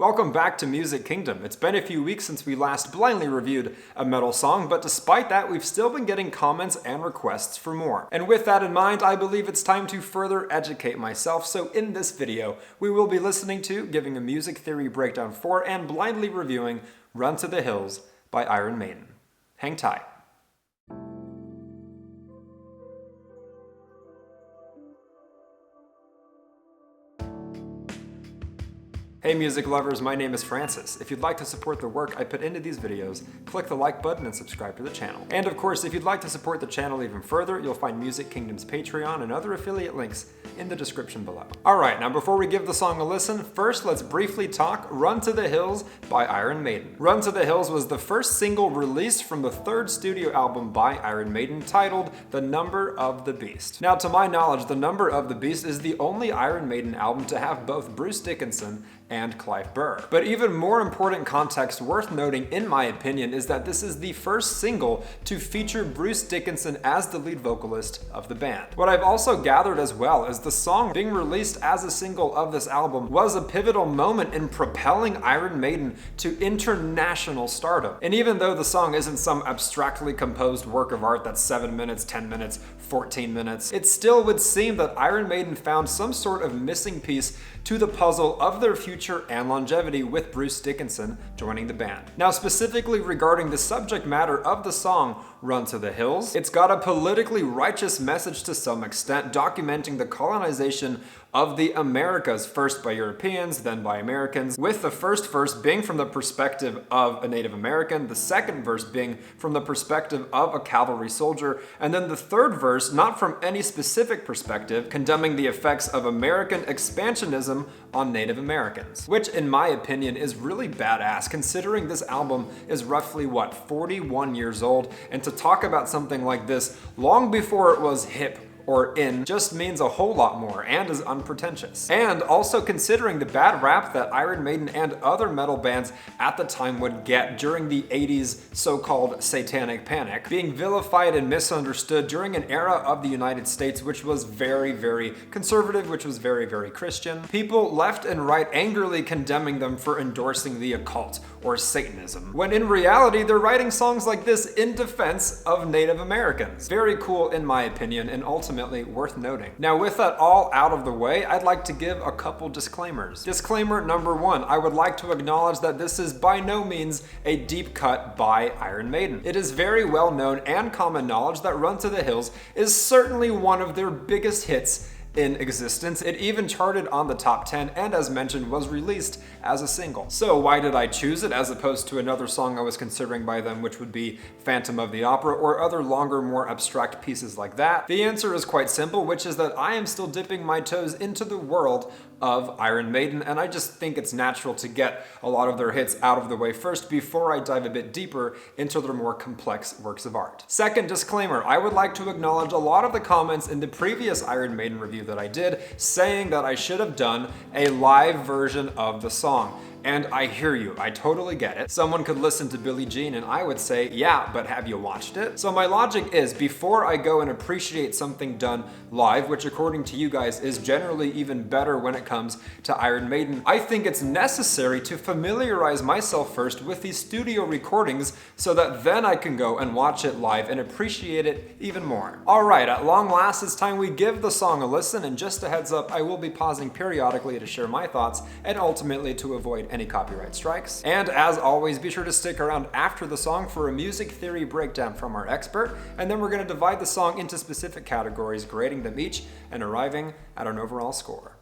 Welcome back to Music Kingdom. It's been a few weeks since we last blindly reviewed a metal song, but despite that, we've still been getting comments and requests for more. And with that in mind, I believe it's time to further educate myself, so in this video, we will be listening to, giving a music theory breakdown for, and blindly reviewing Run to the Hills by Iron Maiden. Hang tight. Hey music lovers, my name is Francis. If you'd like to support the work I put into these videos, click the like button and subscribe to the channel. And of course, if you'd like to support the channel even further, you'll find Music Kingdom's Patreon and other affiliate links in the description below. Alright, now before we give the song a listen, first let's briefly talk Run to the Hills by Iron Maiden. Run to the Hills was the first single released from the third studio album by Iron Maiden titled The Number of the Beast. Now to my knowledge, The Number of the Beast is the only Iron Maiden album to have both Bruce Dickinson and Clive Burr. But even more important context worth noting, in my opinion, is that this is the first single to feature Bruce Dickinson as the lead vocalist of the band. What I've also gathered as well is the song being released as a single of this album was a pivotal moment in propelling Iron Maiden to international stardom. And even though the song isn't some abstractly composed work of art that's 7 minutes, 10 minutes, 14 minutes, it still would seem that Iron Maiden found some sort of missing piece to the puzzle of their future and longevity with Bruce Dickinson joining the band. Now specifically regarding the subject matter of the song Run to the Hills, it's got a politically righteous message to some extent, documenting the colonization of the Americas, first by Europeans, then by Americans, with the first verse being from the perspective of a Native American, the second verse being from the perspective of a cavalry soldier, and then the third verse not from any specific perspective, condemning the effects of American expansionism on Native Americans. Which, in my opinion, is really badass, considering this album is roughly, 41 years old, and to talk about something like this long before it was hip or in just means a whole lot more and is unpretentious. And also considering the bad rap that Iron Maiden and other metal bands at the time would get during the 80s so-called satanic panic, being vilified and misunderstood during an era of the United States which was very, very conservative, which was very, very Christian. People left and right angrily condemning them for endorsing the occult or Satanism, when in reality they're writing songs like this in defense of Native Americans. Very cool in my opinion, and ultimately worth noting. Now with that all out of the way, I'd like to give a couple disclaimers. Disclaimer number one, I would like to acknowledge that this is by no means a deep cut by Iron Maiden. It is very well known and common knowledge that Run to the Hills is certainly one of their biggest hits in existence. It even charted on the top 10 and, as mentioned, was released as a single. So why did I choose it as opposed to another song I was considering by them, which would be Phantom of the Opera or other longer, more abstract pieces like that? The answer is quite simple, which is that I am still dipping my toes into the world of Iron Maiden, and I just think it's natural to get a lot of their hits out of the way first before I dive a bit deeper into their more complex works of art. Second disclaimer, I would like to acknowledge a lot of the comments in the previous Iron Maiden review that I did saying that I should have done a live version of the song. And I hear you, I totally get it. Someone could listen to Billie Jean and I would say, yeah, but have you watched it? So my logic is, before I go and appreciate something done live, which according to you guys is generally even better when it comes to Iron Maiden, I think it's necessary to familiarize myself first with these studio recordings so that then I can go and watch it live and appreciate it even more. Alright, at long last it's time we give the song a listen, and just a heads up, I will be pausing periodically to share my thoughts and ultimately to avoid any copyright strikes. And as always, be sure to stick around after the song for a music theory breakdown from our expert, and then we're going to divide the song into specific categories, grading them each and arriving at an overall score.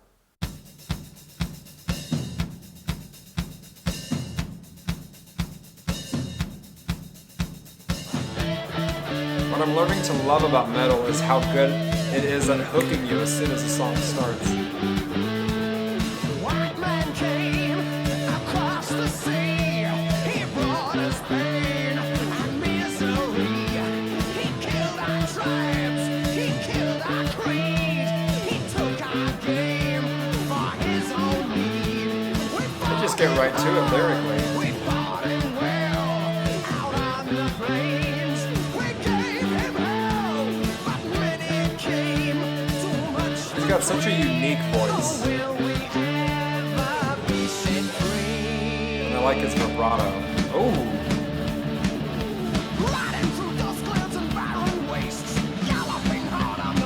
What I'm learning to love about metal is how good it is at hooking you as soon as the song starts. Just get right to it lyrically. He's got such a unique voice. like his vibrato. Oh!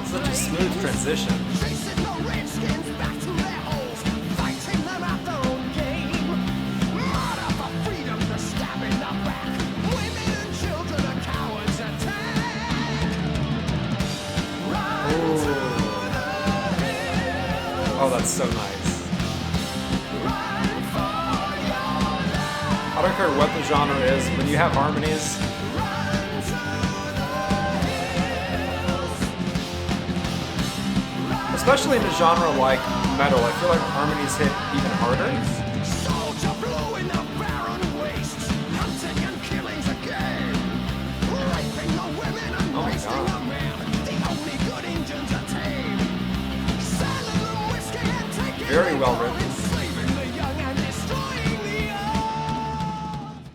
Such a smooth transition. Oh, that's so nice. I don't care what the genre is, when you have harmonies, especially in a genre like metal, I feel like harmonies hit even harder. Oh my god. Very well written.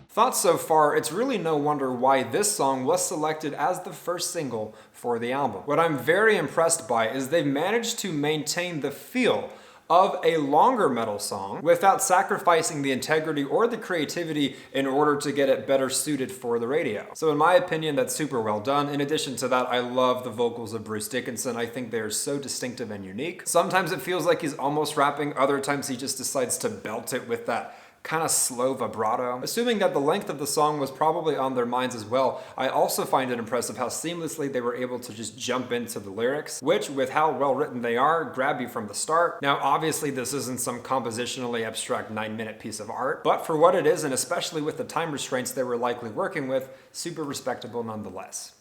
Thoughts so far, it's really no wonder why this song was selected as the first single for the album. What I'm very impressed by is they've managed to maintain the feel of a longer metal song without sacrificing the integrity or the creativity in order to get it better suited for the radio. So in my opinion, that's super well done. In addition to that, I love the vocals of Bruce Dickinson. I think they're so distinctive and unique. Sometimes it feels like he's almost rapping, other times he just decides to belt it with that kind of slow vibrato. Assuming that the length of the song was probably on their minds as well, I also find it impressive how seamlessly they were able to just jump into the lyrics, which, with how well written they are, grab you from the start. Now, obviously this isn't some compositionally abstract 9-minute piece of art, but for what it is, and especially with the time restraints they were likely working with, super respectable nonetheless.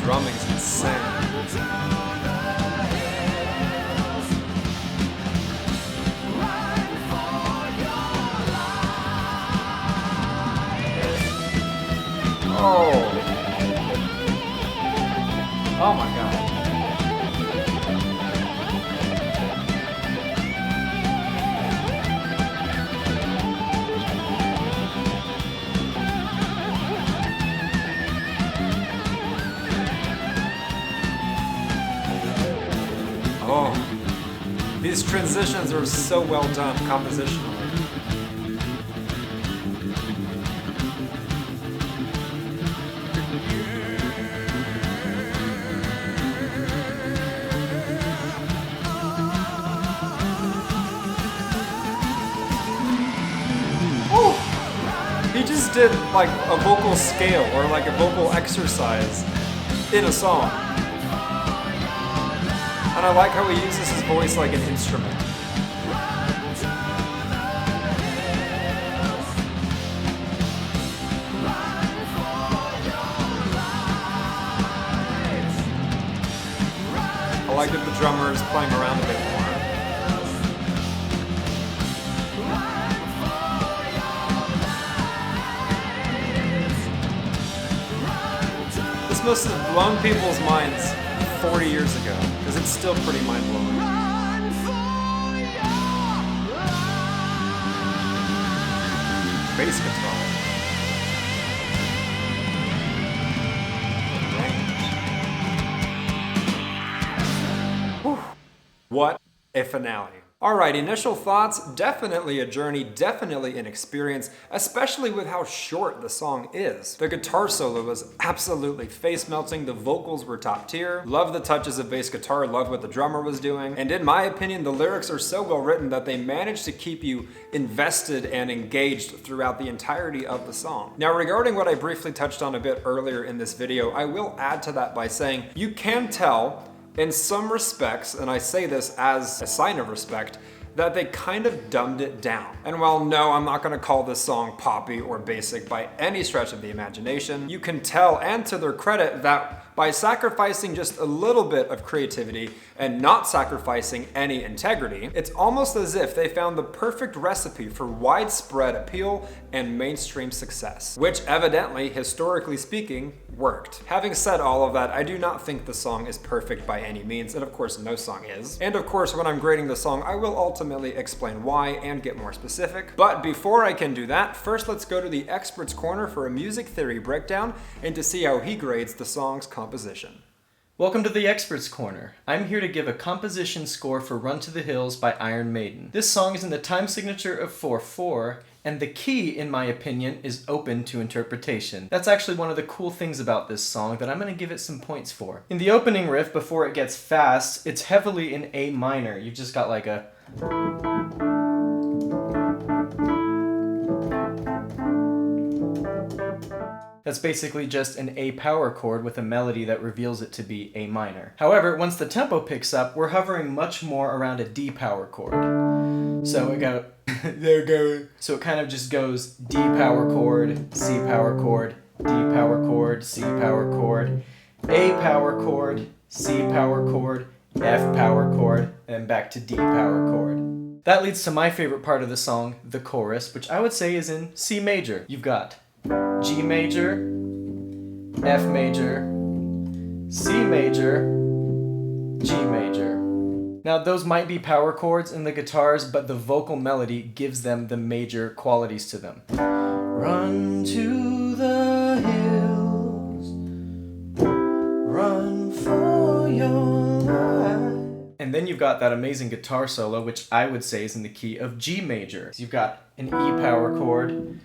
Drumming's insane. Oh. Oh my god. Oh, these transitions are so well done compositionally. Oh, he just did like a vocal scale or like a vocal exercise in a song. And I like how he uses his voice like an instrument. I like that the drummer is playing around a bit more. This must have blown people's minds 40 years ago, because it's still pretty mind-blowing. Bass guitar. Whew. What a finale. Alright, initial thoughts, definitely a journey, definitely an experience, especially with how short the song is. The guitar solo was absolutely face-melting, the vocals were top tier, love the touches of bass guitar, love what the drummer was doing, and in my opinion, the lyrics are so well written that they managed to keep you invested and engaged throughout the entirety of the song. Now, regarding what I briefly touched on a bit earlier in this video, I will add to that by saying you can tell in some respects, and I say this as a sign of respect, that they kind of dumbed it down. And while no, I'm not gonna call this song poppy or basic by any stretch of the imagination, you can tell, and to their credit, that by sacrificing just a little bit of creativity and not sacrificing any integrity, it's almost as if they found the perfect recipe for widespread appeal and mainstream success, which evidently, historically speaking, worked. Having said all of that, I do not think the song is perfect by any means, and of course no song is. And of course when I'm grading the song, I will ultimately explain why and get more specific. But before I can do that, first let's go to the expert's corner for a music theory breakdown and to see how he grades the song's composition. Welcome to the Expert's Corner. I'm here to give a composition score for Run to the Hills by Iron Maiden. This song is in the time signature of 4/4, and the key, in my opinion, is open to interpretation. That's actually one of the cool things about this song that I'm going to give it some points for. In the opening riff, before it gets fast, it's heavily in A minor. You've just got like a... That's basically just an A power chord with a melody that reveals it to be A minor. However, once the tempo picks up, we're hovering much more around a D power chord. So it go, there goes. So it kind of just goes D power chord, C power chord, D power chord, C power chord, A power chord, C power chord, F power chord, and back to D power chord. That leads to my favorite part of the song, the chorus, which I would say is in C major. You've got G major, F major, C major, G major. Now those might be power chords in the guitars, but the vocal melody gives them the major qualities to them. Run to the hills, run for your life. And then you've got that amazing guitar solo, which I would say is in the key of G major. So you've got an E power chord,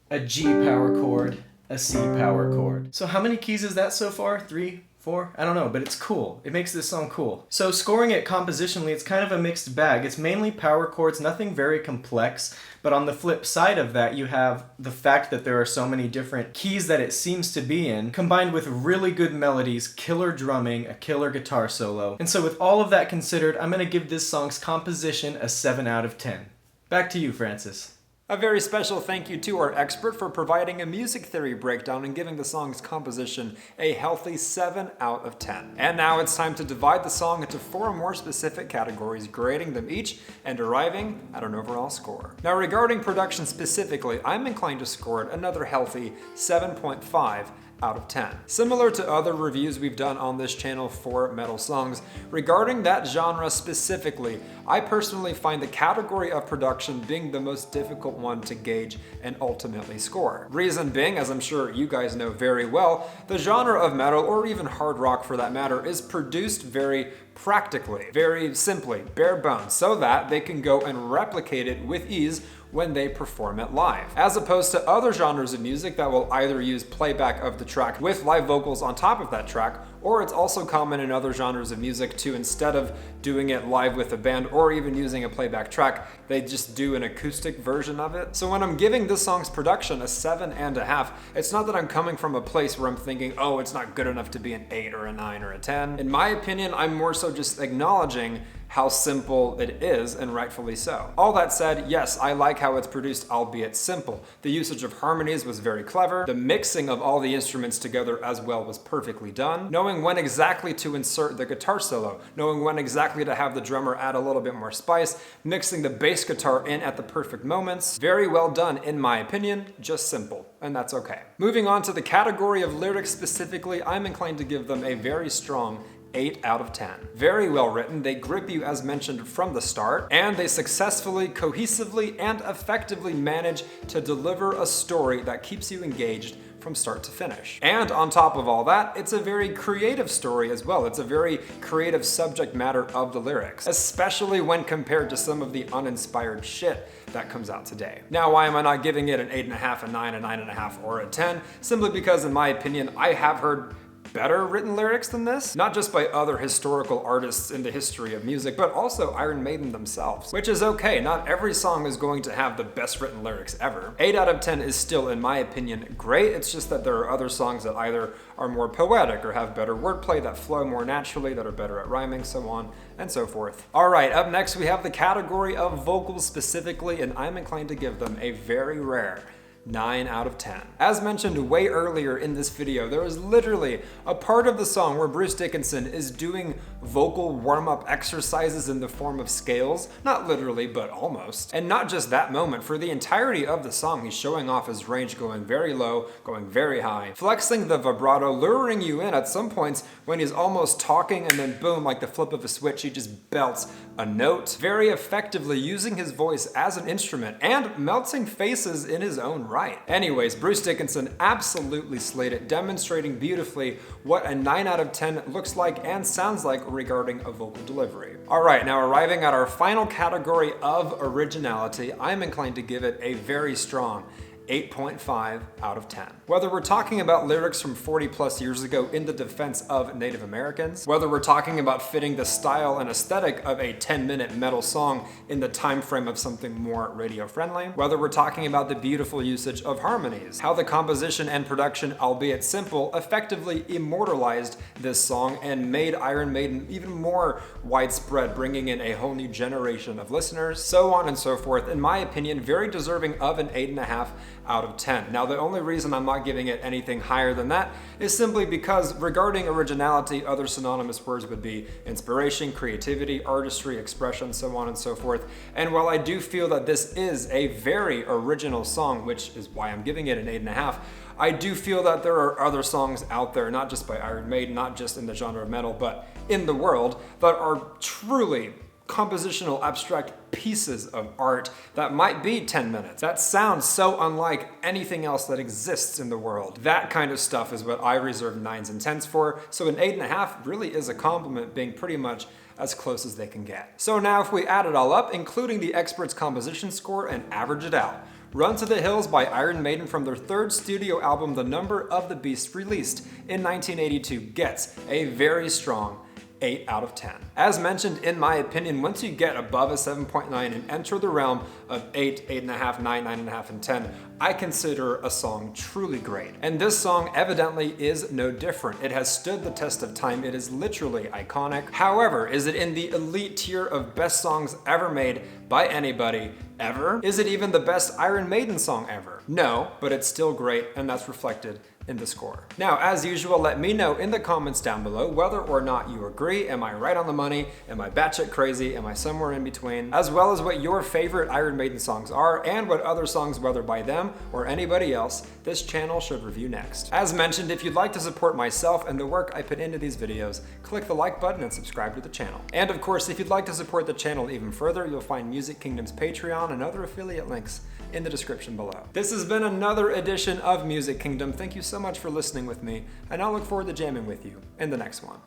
a G power chord, a C power chord. So how many keys is that so far? 3, 4? I don't know, but it's cool. It makes this song cool. So scoring it compositionally, it's kind of a mixed bag. It's mainly power chords, nothing very complex, but on the flip side of that, you have the fact that there are so many different keys that it seems to be in, combined with really good melodies, killer drumming, a killer guitar solo. And so with all of that considered, I'm gonna give this song's composition a 7 out of 10. Back to you, Francis. A very special thank you to our expert for providing a music theory breakdown and giving the song's composition a healthy 7 out of 10. And now it's time to divide the song into 4 more specific categories, grading them each and arriving at an overall score. Now regarding production specifically, I'm inclined to score it another healthy 7.5 out of 10. Similar to other reviews we've done on this channel for metal songs, regarding that genre specifically, I personally find the category of production being the most difficult one to gauge and ultimately score. Reason being, as I'm sure you guys know very well, the genre of metal, or even hard rock for that matter, is produced very practically, very simply, bare bones, so that they can go and replicate it with ease when they perform it live. As opposed to other genres of music that will either use playback of the track with live vocals on top of that track, or it's also common in other genres of music to, instead of doing it live with a band or even using a playback track, they just do an acoustic version of it. So when I'm giving this song's production a 7.5, it's not that I'm coming from a place where I'm thinking, oh, it's not good enough to be an 8 or a 9 or a 10. In my opinion, I'm more so just acknowledging how simple it is, and rightfully so. All that said, yes, I like how it's produced, albeit simple. The usage of harmonies was very clever. The mixing of all the instruments together as well was perfectly done. Knowing when exactly to insert the guitar solo, knowing when exactly to have the drummer add a little bit more spice, mixing the bass guitar in at the perfect moments. Very well done, in my opinion, just simple, and that's okay. Moving on to the category of lyrics specifically, I'm inclined to give them a very strong 8 out of 10. Very well written, they grip you as mentioned from the start, and they successfully, cohesively, and effectively manage to deliver a story that keeps you engaged from start to finish. And on top of all that, it's a very creative story as well. It's a very creative subject matter of the lyrics, especially when compared to some of the uninspired shit that comes out today. Now, why am I not giving it an 8.5, a 9, a 9.5, or a 10? Simply because, in my opinion, I have heard better written lyrics than this, not just by other historical artists in the history of music, but also Iron Maiden themselves, which is okay. Not every song is going to have the best written lyrics ever. 8 out of 10 is still, in my opinion, great. It's just that there are other songs that either are more poetic or have better wordplay, that flow more naturally, that are better at rhyming, so on and so forth. All right, up next we have the category of vocals specifically, and I'm inclined to give them a very rare 9 out of 10. As mentioned way earlier in this video, there is literally a part of the song where Bruce Dickinson is doing vocal warm-up exercises in the form of scales. Not literally, but almost. And not just that moment, for the entirety of the song, he's showing off his range, going very low, going very high, flexing the vibrato, luring you in at some points when he's almost talking, and then boom, like the flip of a switch, he just belts a note, very effectively using his voice as an instrument and melting faces in his own right. Anyways, Bruce Dickinson absolutely slayed it, demonstrating beautifully what a 9 out of 10 looks like and sounds like regarding a vocal delivery. Alright, now arriving at our final category of originality, I'm inclined to give it a very strong 8.5 out of 10. Whether we're talking about lyrics from 40 plus years ago in the defense of Native Americans, whether we're talking about fitting the style and aesthetic of a 10-minute metal song in the time frame of something more radio friendly, whether we're talking about the beautiful usage of harmonies, how the composition and production, albeit simple, effectively immortalized this song and made Iron Maiden even more widespread, bringing in a whole new generation of listeners, so on and so forth. In my opinion, very deserving of an 8.5 out of 10. Now, the only reason I'm not giving it anything higher than that is simply because regarding originality, other synonymous words would be inspiration, creativity, artistry, expression, so on and so forth. And while I do feel that this is a very original song, which is why I'm giving it an 8.5, I do feel that there are other songs out there, not just by Iron Maiden, not just in the genre of metal, but in the world, that are truly compositional abstract pieces of art that might be 10 minutes. That sounds so unlike anything else that exists in the world. That kind of stuff is what I reserve 9s and 10s for, so an 8.5 really is a compliment, being pretty much as close as they can get. So now if we add it all up, including the expert's composition score, and average it out, Run to the Hills by Iron Maiden from their third studio album, The Number of the Beast, released in 1982, gets a very strong 8 out of 10. As mentioned, in my opinion, once you get above a 7.9 and enter the realm of 8, 8.5, 9, 9.5, and 10, I consider a song truly great. And this song evidently is no different. It has stood the test of time. It is literally iconic. However, is it in the elite tier of best songs ever made by anybody ever? Is it even the best Iron Maiden song ever? No, but it's still great, and that's reflected in the score. Now, as usual, let me know in the comments down below whether or not you agree. Am I right on the money? Am I batshit crazy? Am I somewhere in between? As well as what your favorite Iron Maiden songs are, and what other songs, whether by them or anybody else, this channel should review next. As mentioned, if you'd like to support myself and the work I put into these videos, click the like button and subscribe to the channel. And of course, if you'd like to support the channel even further, you'll find Music Kingdom's Patreon and other affiliate links in the description below. This has been another edition of Music Kingdom. Thank you so much for listening with me, and I'll look forward to jamming with you in the next one.